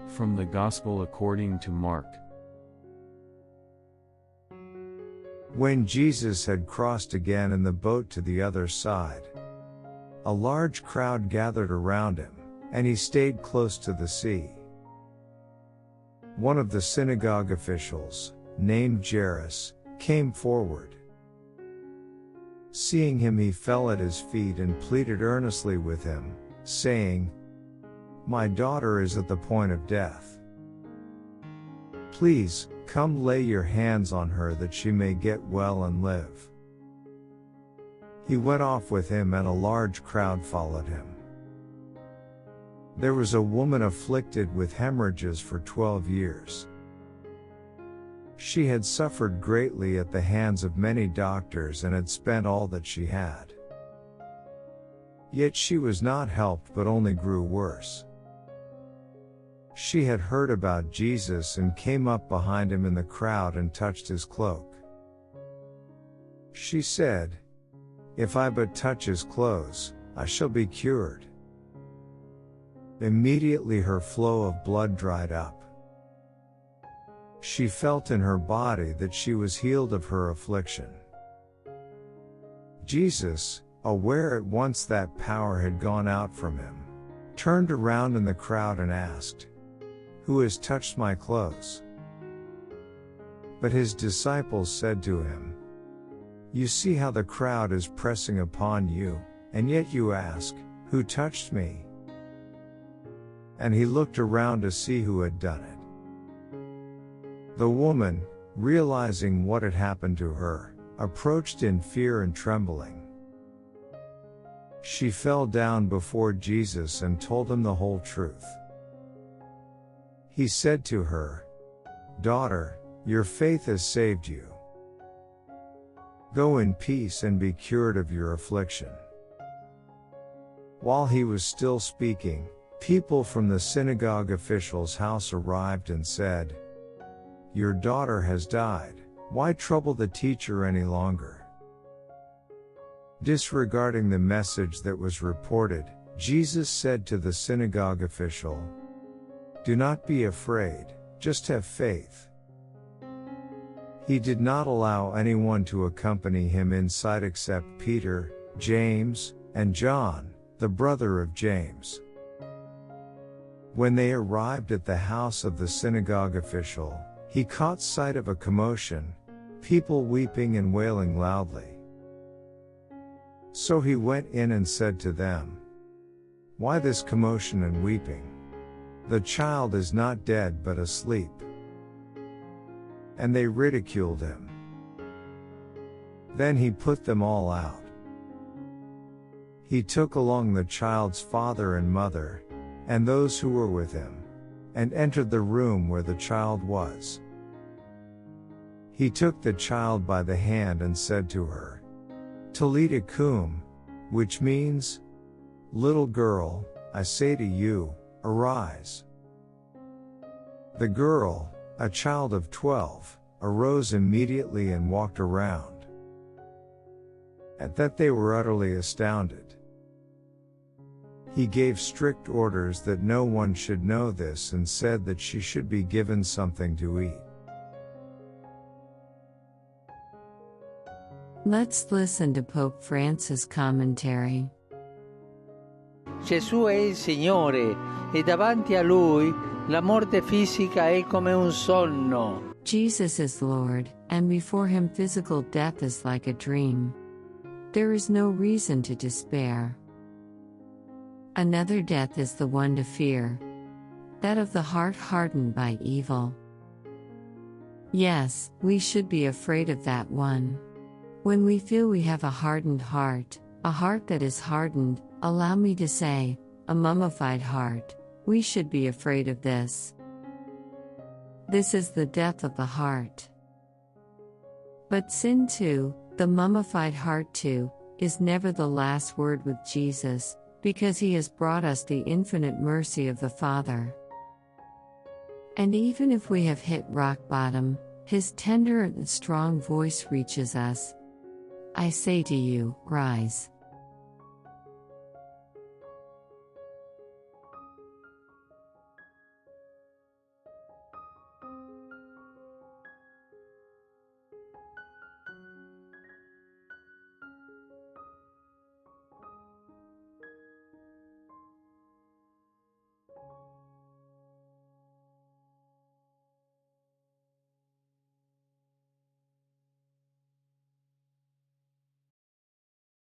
From the Gospel according to Mark. When Jesus had crossed again in the boat to the other side, a large crowd gathered around him, and he stayed close to the sea. One of the synagogue officials, named Jairus, came forward. Seeing him, he fell at his feet and pleaded earnestly with him, saying, "My daughter is at the point of death. Please, come lay your hands on her that she may get well and live." He went off with him, and a large crowd followed him. There was a woman afflicted with hemorrhages for 12 years. She had suffered greatly at the hands of many doctors and had spent all that she had. Yet she was not helped but only grew worse. She had heard about Jesus and came up behind him in the crowd and touched his cloak. She said, "If I but touch his clothes, I shall be cured." Immediately her flow of blood dried up. She felt in her body that she was healed of her affliction. Jesus, aware at once that power had gone out from him, turned around in the crowd and asked, "Who has touched my clothes?" But his disciples said to him, "You see how the crowd is pressing upon you, and yet you ask, 'Who touched me?'" And he looked around to see who had done it. The woman, realizing what had happened to her, approached in fear and trembling. She fell down before Jesus and told him the whole truth. He said to her, "Daughter, your faith has saved you. Go in peace and be cured of your affliction." While he was still speaking, people from the synagogue official's house arrived and said, "Your daughter has died. Why trouble the teacher any longer?" Disregarding the message that was reported, Jesus said to the synagogue official, "Do not be afraid, just have faith." He did not allow anyone to accompany him inside except Peter, James, and John, the brother of James. When they arrived at the house of the synagogue official, he caught sight of a commotion, people weeping and wailing loudly. So he went in and said to them, "Why this commotion and weeping? The child is not dead but asleep." And they ridiculed him. Then he put them all out. He took along the child's father and mother, and those who were with him, and entered the room where the child was. He took the child by the hand and said to her, "Talita cum," which means, "Little girl, I say to you, arise." The girl, a child of 12, arose immediately and walked around. At that they were utterly astounded. He gave strict orders that no one should know this and said that she should be given something to eat. Let's listen to Pope Francis' commentary. Gesù è il Signore e davanti a Lui la morte fisica è come un sonno. Jesus is Lord, and before him physical death is like a dream. There is no reason to despair. Another death is the one to fear, that of the heart hardened by evil. Yes, we should be afraid of that one. When we feel we have a hardened heart, a heart that is hardened, allow me to say, a mummified heart, we should be afraid of this. This is the death of the heart. But sin too, the mummified heart too, is never the last word with Jesus, because he has brought us the infinite mercy of the Father. And even if we have hit rock bottom, his tender and strong voice reaches us. I say to you, rise.